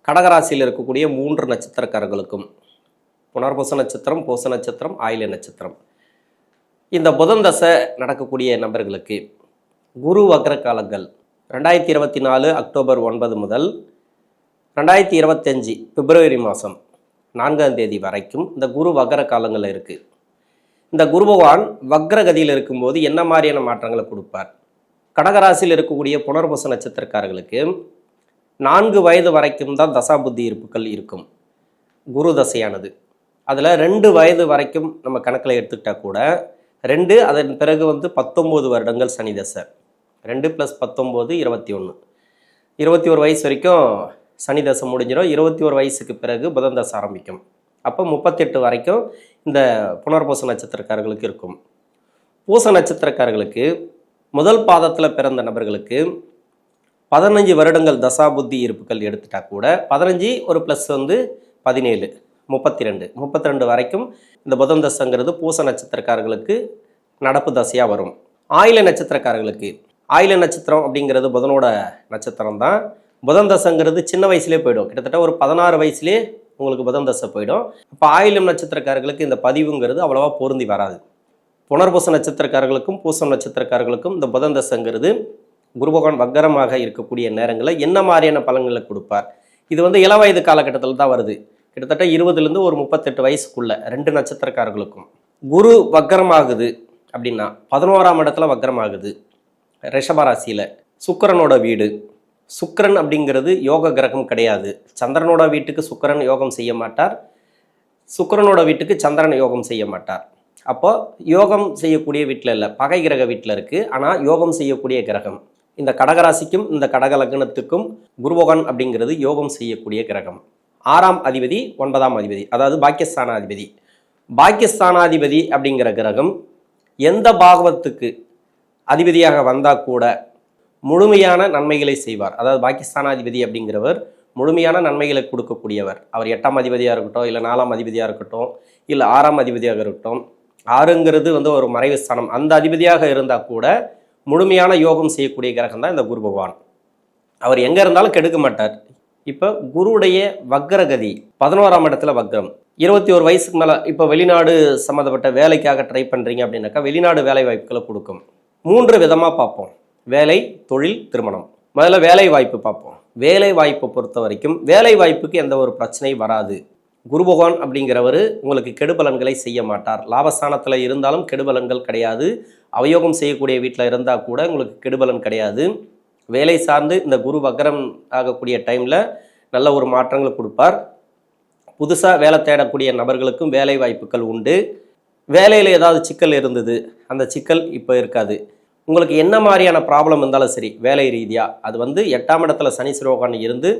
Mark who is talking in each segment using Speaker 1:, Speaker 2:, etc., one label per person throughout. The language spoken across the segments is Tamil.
Speaker 1: கடகராசியில் இருக்கக்கூடிய 3 நட்சத்திரக்காரர்களுக்கும் புனர்பூச நட்சத்திரம், பூச நட்சத்திரம், ஆயில்ய நட்சத்திரம், இந்த புதன் தசை நடக்கக்கூடிய நபர்களுக்கு குரு வக்ர காலங்கள் 2024 அக்டோபர் 9 முதல் 2025 பிப்ரவரி மாதம் 4ஆம் தேதி வரைக்கும் இந்த குரு வக்ர காலங்களில் இருக்குது. இந்த குரு பகவான் வக்ரகதியில் இருக்கும்போது என்ன மாதிரியான மாற்றங்களை கொடுப்பார்? கடகராசியில் இருக்கக்கூடிய புனர்பூச நட்சத்திரக்காரர்களுக்கு 4 வயது வரைக்கும் தான் தசாபுத்தி இருப்புகள் இருக்கும் குரு தசையானது. அதில் 2 வயது வரைக்கும் நம்ம கணக்கில் எடுத்துக்கிட்டால் கூட 2, அதன் பிறகு 19 வருடங்கள் சனி தசை. 2 + 19 21. 21 வயசு வரைக்கும் சனி தசை முடிஞ்சிடும். 21 வயசுக்கு பிறகு புதன் தசை ஆரம்பிக்கும். அப்போ 38 வரைக்கும் இந்த புனர்பூச நட்சத்திரக்காரர்களுக்கு இருக்கும். பூச நட்சத்திரக்காரர்களுக்கு முதல் பாதத்தில் பிறந்த நபர்களுக்கு 15 வருடங்கள் தசாபுத்தி இருப்புகள் எடுத்துட்டா கூட 15 ஒரு ப்ளஸ் 17 32 வரைக்கும் இந்த புதன் தசைங்கிறது பூச நட்சத்திரக்காரர்களுக்கு நடப்பு தசையாக வரும். ஆயில்ய நட்சத்திரக்காரர்களுக்கு ஆயில்ய நட்சத்திரம் அப்படிங்கிறது புதனோட நட்சத்திரம் தான். புதன் தசைங்கிறது சின்ன வயசுலேயே போயிடும். கிட்டத்தட்ட ஒரு 16 வயசுலேயே உங்களுக்கு புதன் தசை போயிடும். அப்போ ஆயில்யம் நட்சத்திரக்காரர்களுக்கு இந்த பதிவுங்கிறது அவ்வளோவா பொருந்தி வராது. புனர்பூச நட்சத்திரக்காரர்களுக்கும் பூசம் நட்சத்திரக்காரர்களுக்கும் இந்த புதன் தசைங்கிறது குரு பகவான் வக்கரமாக இருக்கக்கூடிய நேரங்களில் என்ன மாதிரியான பலன்களை கொடுப்பார்? இது இளவயது காலகட்டத்தில் தான் வருது. கிட்டத்தட்ட 20லேருந்து ஒரு 38 வயசுக்குள்ள 2 நட்சத்திரக்காரர்களுக்கும் குரு வக்கரமாகுது அப்படின்னா 11ஆம் இடத்துல வக்கரமாகுது ரிஷபராசியில். சுக்கிரனோட வீடு. சுக்கிரன் அப்படிங்கிறது யோக கிரகம் கிடையாது. சந்திரனோட வீட்டுக்கு சுக்கிரன் யோகம் செய்ய மாட்டார், சுக்கிரனோட வீட்டுக்கு சந்திரன் யோகம் செய்ய மாட்டார். அப்போ யோகம் செய்யக்கூடிய வீட்டில் இல்லை, பகை கிரக வீட்டில் இருக்குது. ஆனால் யோகம் செய்யக்கூடிய கிரகம் இந்த கடகராசிக்கும் இந்த கடக லக்னத்துக்கும் குரு பகவான் அப்படிங்கிறது யோகம் செய்யக்கூடிய கிரகம். 6ஆம் அதிபதி 9ஆம் அதிபதி, அதாவது பாக்கியஸ்தானாதிபதி. பாக்கியஸ்தானாதிபதி அப்படிங்கிற கிரகம் எந்த பாகவத்துக்கு அதிபதியாக வந்தால் கூட முழுமையான நன்மைகளை செய்வார். அதாவது பாக்கியஸ்தானாதிபதி அப்படிங்கிறவர் முழுமையான நன்மைகளை கொடுக்கக்கூடியவர். அவர் 8ஆம் அதிபதியாக இருக்கட்டும், இல்லை 4ஆம் அதிபதியாக இருக்கட்டும், இல்லை 6ஆம் அதிபதியாக இருக்கட்டும். 6ங்கிறது ஒரு மறைவு ஸ்தானம். அந்த அதிபதியாக இருந்தால் கூட முழுமையான யோகம் செய்யக்கூடிய கிரகம் தான் இந்த குரு பகவான். அவர் எங்கே இருந்தாலும் கெடுக்க மாட்டார். இப்போ குருவுடைய வக்ரகதி 11ஆம் இடத்துல வக்ரம். 21 வயசுக்கு மேலே இப்போ வெளிநாடு சம்மந்தப்பட்ட வேலைக்காக ட்ரை பண்ணுறீங்க அப்படின்னாக்கா வெளிநாடு வேலை வாய்ப்புகளை கொடுக்கும். 3 விதமாக பார்ப்போம்: வேலை, தொழில், திருமணம். முதல்ல வேலை வாய்ப்பு பார்ப்போம். வேலை வாய்ப்பை பொறுத்த வரைக்கும் வேலை வாய்ப்புக்கு எந்த ஒரு பிரச்சனையும் வராது. குரு பகவான் அப்படிங்கிறவர் உங்களுக்கு கெடுபலன்களை செய்ய மாட்டார். லாபஸ்தானத்தில் இருந்தாலும் கெடுபலன்கள் கிடையாது. அவயோகம் செய்யக்கூடிய வீட்டில் இருந்தால் கூட உங்களுக்கு கெடுபலன் கிடையாது. வேலை சார்ந்து இந்த குரு வக்ரம் ஆகக்கூடிய டைமில் நல்ல ஒரு மாற்றங்களை கொடுப்பார். புதுசாக வேலை தேடக்கூடிய நபர்களுக்கும் வேலை வாய்ப்புகள் உண்டு. வேலையில் ஏதாவது சிக்கல் இருந்தது, அந்த சிக்கல் இப்போ இருக்காது. உங்களுக்கு என்ன மாதிரியான ப்ராப்ளம் இருந்தாலும் சரி, வேலை ரீதியாக அது 8ஆம் இடத்துல சனி சிரோகான் இருந்து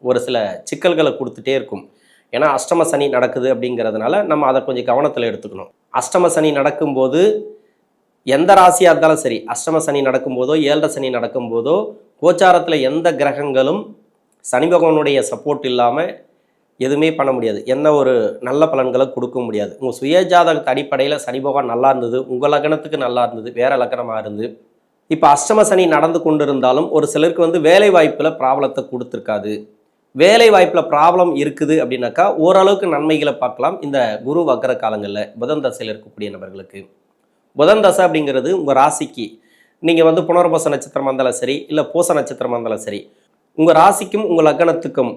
Speaker 1: ஒரு சில சிக்கல்களை கொடுத்துட்டே இருக்கும். ஏன்னா அஷ்டம சனி நடக்குது அப்படிங்கிறதுனால நம்ம அதை கொஞ்சம் கவனத்தில் எடுத்துக்கணும். அஷ்டம சனி நடக்கும்போது எந்த ராசியாக இருந்தாலும் சரி, அஷ்டம சனி நடக்கும்போதோ 7 சனி நடக்கும்போதோ கோச்சாரத்தில் எந்த கிரகங்களும் சனி பகவானுடைய சப்போர்ட் இல்லாமல் எதுவுமே பண்ண முடியாது. என்ன ஒரு நல்ல பலன்களை கொடுக்க முடியாது. உங்கள் சுயஜாதகத்து அடிப்படையில் சனி பகவான் நல்லா இருந்தது, உங்கள் லக்னத்துக்கு நல்லா இருந்தது, வேறு லக்னமாக இருந்து இப்போ அஷ்டம சனி நடந்து கொண்டு இருந்தாலும் ஒரு சிலருக்கு வேலை வாய்ப்பில் ப்ராப்ளத்தை கொடுத்துருக்காது. வேலை வாய்ப்பில் ப்ராப்ளம் இருக்குது அப்படின்னாக்கா ஓரளவுக்கு நன்மைகளை பார்க்கலாம் இந்த குரு வக்ர காலங்களில். புதன் தசையில் இருக்கக்கூடிய நபர்களுக்கு புதன் தசை அப்படிங்கிறது உங்கள் ராசிக்கு, நீங்கள் புனர்பூச நட்சத்திரம் வந்தாலும் சரி, இல்லை பூச நட்சத்திரம் வந்தாலும் சரி, உங்கள் ராசிக்கும் உங்கள் லக்னத்துக்கும்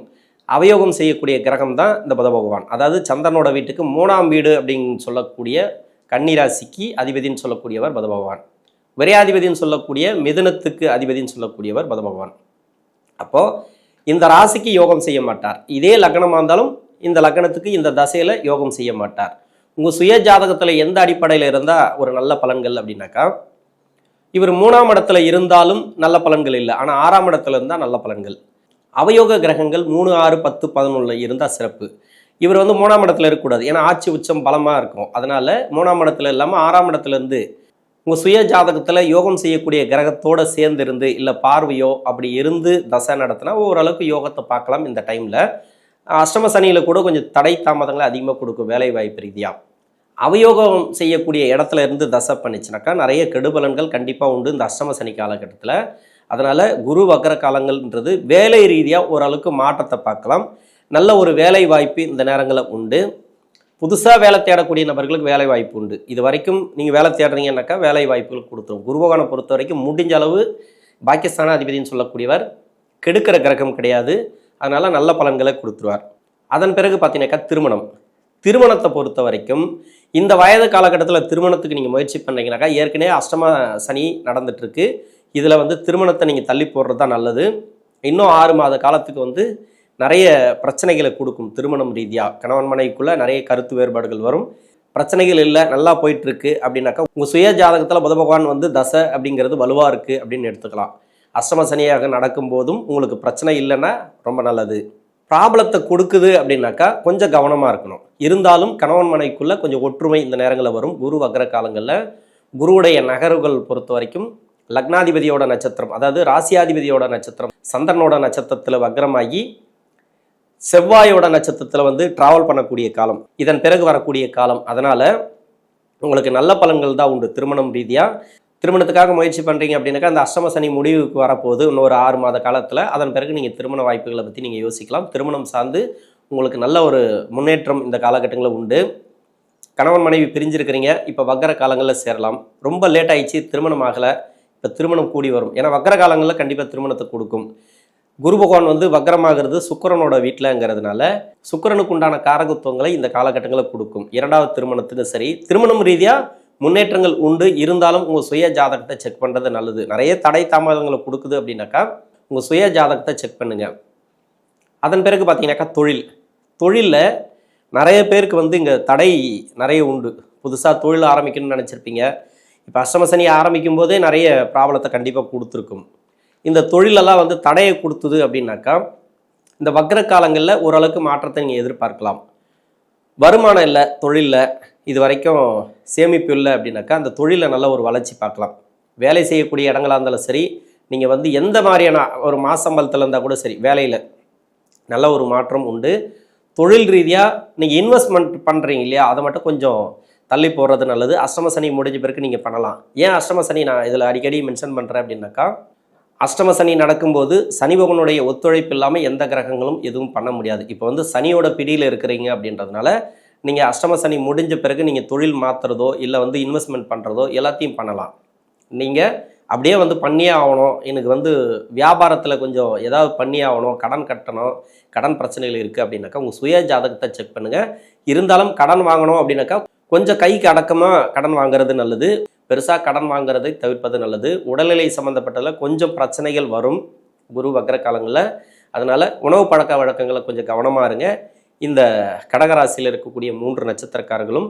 Speaker 1: அவயோகம் செய்யக்கூடிய கிரகம் தான் இந்த புத பகவான். அதாவது சந்திரனோட வீட்டுக்கு 3ஆம் வீடு அப்படின்னு சொல்லக்கூடிய கன்னிராசிக்கு அதிபதினு சொல்லக்கூடியவர் புத பகவான். விரையாதிபதினு சொல்லக்கூடிய மிதுனத்துக்கு அதிபதினு சொல்லக்கூடியவர் புத பகவான். அப்போது இந்த ராசிக்கு யோகம் செய்ய மாட்டார். இதே லக்னமாக இருந்தாலும் இந்த லக்னத்துக்கு இந்த தசையில் யோகம் செய்ய மாட்டார். உங்கள் சுய ஜாதகத்தில் எந்த அடிப்படையில் இருந்தால் ஒரு நல்ல பலன்கள் அப்படின்னாக்கா, இவர் 3ஆம் இடத்துல இருந்தாலும் நல்ல பலன்கள் இல்லை, ஆனால் 6ஆம் இடத்துல இருந்தால் நல்ல பலன்கள். அவயோக கிரகங்கள் 3, 6, 10, 11 இருந்தால் சிறப்பு. இவர் 3ஆம் இடத்துல இருக்கக்கூடாது, ஏன்னா ஆட்சி உச்சம் பலமாக இருக்கும். அதனால் 3ஆம் இடத்துல இல்லாமல் 6ஆம் இடத்துலேருந்து உங்கள் சுய ஜாதகத்தில் யோகம் செய்யக்கூடிய கிரகத்தோடு சேர்ந்து இருந்து, இல்லை பார்வையோ அப்படி இருந்து தசை நடத்தினா ஓரளவுக்கு யோகத்தை பார்க்கலாம். இந்த டைமில் அஷ்டம சனியில் கூட கொஞ்சம் தடை தாமதங்களை அதிகமாக கொடுக்கும் வேலை வாய்ப்பு ரீதியாக. அவயோகம் செய்யக்கூடிய இடத்துல இருந்து தசை பண்ணிச்சுனாக்கா நிறைய கெடுபலன்கள் கண்டிப்பாக உண்டு இந்த அஷ்டம சனி காலகட்டத்தில். அதனால் குரு வக்கர காலங்கள்ன்றது வேலை ரீதியாக ஓரளவுக்கு மாற்றத்தை பார்க்கலாம். நல்ல ஒரு வேலை வாய்ப்பு இந்த நேரங்களில் உண்டு. புதுசாக வேலை தேடக்கூடிய நபர்களுக்கு வேலை வாய்ப்பு உண்டு. இது வரைக்கும் நீங்கள் வேலை தேடுறீங்கன்னாக்கா வேலை வாய்ப்புகள் கொடுத்துரும். குரு பகவானை பொறுத்த வரைக்கும் முடிஞ்ச அளவு பாக்கியஸ்தான அதிபதினு சொல்லக்கூடியவர் கெடுக்கிற கிரகம் கிடையாது. அதனால் நல்ல பலன்களை கொடுத்துருவார். அதன் பிறகு பார்த்தீங்கன்னாக்கா திருமணத்தை பொறுத்த வரைக்கும் இந்த வயது காலகட்டத்தில் திருமணத்துக்கு நீங்கள் முயற்சி பண்ணீங்கன்னாக்கா ஏற்கனவே அஷ்டம சனி நடந்துட்டுருக்கு. இதில் திருமணத்தை நீங்கள் தள்ளி போடுறது தான் நல்லது. இன்னும் 6 மாத காலத்துக்கு நிறைய பிரச்சனைகளை கொடுக்கும். திருமணம் ரீதியாக கணவன் மனைவிக்குள்ளே நிறைய கருத்து வேறுபாடுகள் வரும். பிரச்சனைகள் இல்லை, நல்லா போயிட்டுருக்கு அப்படின்னாக்கா உங்கள் சுய ஜாதகத்தில் புத பகவான் தசை அப்படிங்கிறது வலுவாக இருக்குது அப்படின்னு எடுத்துக்கலாம். அஷ்டம சனியாக நடக்கும்போதும் உங்களுக்கு பிரச்சனை இல்லைன்னா ரொம்ப நல்லது. ப்ராப்ளத்தை கொடுக்குது அப்படின்னாக்கா கொஞ்சம் கவனமாக இருக்கணும். இருந்தாலும் கணவன் மனைவிக்குள்ளே கொஞ்சம் ஒற்றுமை இந்த நேரங்களில் வரும். குரு வக்கர காலங்களில் குருவுடைய நகர்வுகள் பொறுத்த வரைக்கும் லக்னாதிபதியோட நட்சத்திரம், அதாவது ராசியாதிபதியோட நட்சத்திரம் சந்திரனோட நட்சத்திரத்தில் வக்ரமாகி செவ்வாயோட நட்சத்திரத்தில் ட்ராவல் பண்ணக்கூடிய காலம், இதன் பிறகு வரக்கூடிய காலம். அதனால் உங்களுக்கு நல்ல பலன்கள் தான் உண்டு. திருமணம் ரீதியாக திருமணத்துக்காக முயற்சி பண்ணுறீங்க அப்படின்னாக்கா அந்த அஷ்டம சனி முடிவுக்கு வரப்போகுது இன்னொரு 6 மாத காலத்தில். அதன் பிறகு நீங்கள் திருமண வாய்ப்புகளை பற்றி நீங்கள் யோசிக்கலாம். திருமணம் சார்ந்து உங்களுக்கு நல்ல ஒரு முன்னேற்றம் இந்த காலகட்டங்களில் உண்டு. கணவன் மனைவி பிரிஞ்சிருக்கிறீங்க, இப்போ வக்கர காலங்களில் சேரலாம். ரொம்ப லேட் ஆகிடுச்சு, திருமணம் ஆகலை, இப்போ திருமணம் கூடி வரும். ஏன்னா வக்கர காலங்களில் கண்டிப்பாக திருமணத்தை கொடுக்கும். குரு பகவான் வக்ரமாகிறது சுக்கிரனோட வீட்டிலங்கிறதுனால சுக்கிரனுக்கு உண்டான காரகத்துவங்களை இந்த காலகட்டங்களில் கொடுக்கும். 2வது திருமணத்துக்கு சரி, திருமணம் ரீதியாக முன்னேற்றங்கள் உண்டு. இருந்தாலும் உங்கள் சுய ஜாதகத்தை செக் பண்ணுறது நல்லது. நிறைய தடை தாமதங்களை கொடுக்குது அப்படின்னாக்கா உங்கள் சுய ஜாதகத்தை செக் பண்ணுங்கள். அதன் பிறகு பார்த்தீங்கன்னாக்கா தொழிலில் நிறைய பேருக்கு இங்கே தடை நிறைய உண்டு. புதுசாக தொழில் ஆரம்பிக்கணும்னு நினச்சிருப்பீங்க. இப்போ அஷ்டம சனி ஆரம்பிக்கும் போதே நிறைய ப்ராப்ளத்தை கண்டிப்பாக கொடுத்துருக்கும். இந்த தொழிலெல்லாம் தடையை கொடுத்தது அப்படின்னாக்கா இந்த வக்ர காலங்களில் ஓரளவுக்கு மாற்றத்தை நீங்கள் எதிர்பார்க்கலாம். வருமானம் இல்லை, தொழிலில் இது வரைக்கும் சேமிப்பு இல்லை அப்படின்னாக்கா அந்த தொழிலில் நல்ல ஒரு வளர்ச்சி பார்க்கலாம். வேலை செய்யக்கூடிய இடங்களாக இருந்தாலும் சரி, நீங்கள் எந்த மாதிரியான ஒரு மாசம்பளத்தில் இருந்தால் கூட சரி, வேலையில் நல்ல ஒரு மாற்றம் உண்டு. தொழில் ரீதியாக நீங்கள் இன்வெஸ்ட்மெண்ட் பண்ணுறீங்க இல்லையா, அதை மட்டும் கொஞ்சம் தள்ளி போடுறது நல்லது. அஷ்டம சனி முடிஞ்ச பிறகு நீங்கள் பண்ணலாம். ஏன் அஷ்டம சனி நான் இதில் அடிக்கடி மென்ஷன் பண்ணுறேன் அப்படின்னாக்கா, அஷ்டம சனி நடக்கும்போது சனி பகவானுடைய ஒத்துழைப்பு இல்லாமல் எந்த கிரகங்களும் எதுவும் பண்ண முடியாது. இப்போ சனியோட பிடியில் இருக்கிறீங்க அப்படின்றதுனால நீங்கள் அஷ்டம சனி முடிஞ்ச பிறகு நீங்கள் தொழில் மாற்றுறதோ இல்லை இன்வெஸ்ட்மெண்ட் பண்ணுறதோ எல்லாத்தையும் பண்ணலாம். நீங்கள் அப்படியே பண்ணியே ஆகணும், எனக்கு வியாபாரத்தில் கொஞ்சம் ஏதாவது பண்ணியே ஆகணும், கடன் கட்டணும், கடன் பிரச்சனைகள் இருக்குது அப்படின்னாக்கா உங்கள் சுய ஜாதகத்தை செக் பண்ணுங்கள். இருந்தாலும் கடன் வாங்கணும் அப்படின்னாக்கா கொஞ்சம் கைக்கு அடக்கமாக கடன் வாங்குறது நல்லது. பெருசாக கடன் வாங்குறதை தவிர்ப்பது நல்லது. உடல்நிலை சம்மந்தப்பட்டதில் கொஞ்சம் பிரச்சனைகள் வரும் குரு வக்கர காலங்களில். அதனால் உணவு பழக்க வழக்கங்களை கொஞ்சம் கவனமாக இருங்க. இந்த கடகராசியில் இருக்கக்கூடிய 3 நட்சத்திரக்காரர்களும்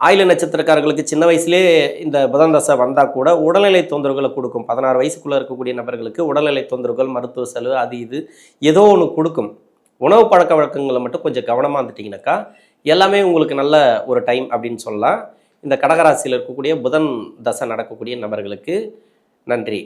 Speaker 1: ஆயில நட்சத்திரக்காரர்களுக்கு சின்ன வயசுலேயே இந்த புதன் தசை வந்தால் கூட உடல்நிலை தொந்தரவுகளை கொடுக்கும். 16 வயசுக்குள்ளே இருக்கக்கூடிய நபர்களுக்கு உடல்நிலை தொந்தரவுகள், மருத்துவ செலவு, அது இது ஏதோ ஒன்று கொடுக்கும். உணவு பழக்க வழக்கங்களை மட்டும் கொஞ்சம் கவனமாக இருந்துட்டிங்கனாக்கா எல்லாமே உங்களுக்கு நல்ல ஒரு டைம் அப்படின்னு சொல்லலாம். இந்த கடகராசியில் இருக்கக்கூடிய புதன் தசை நடக்கக்கூடிய நபர்களுக்கு நன்றி.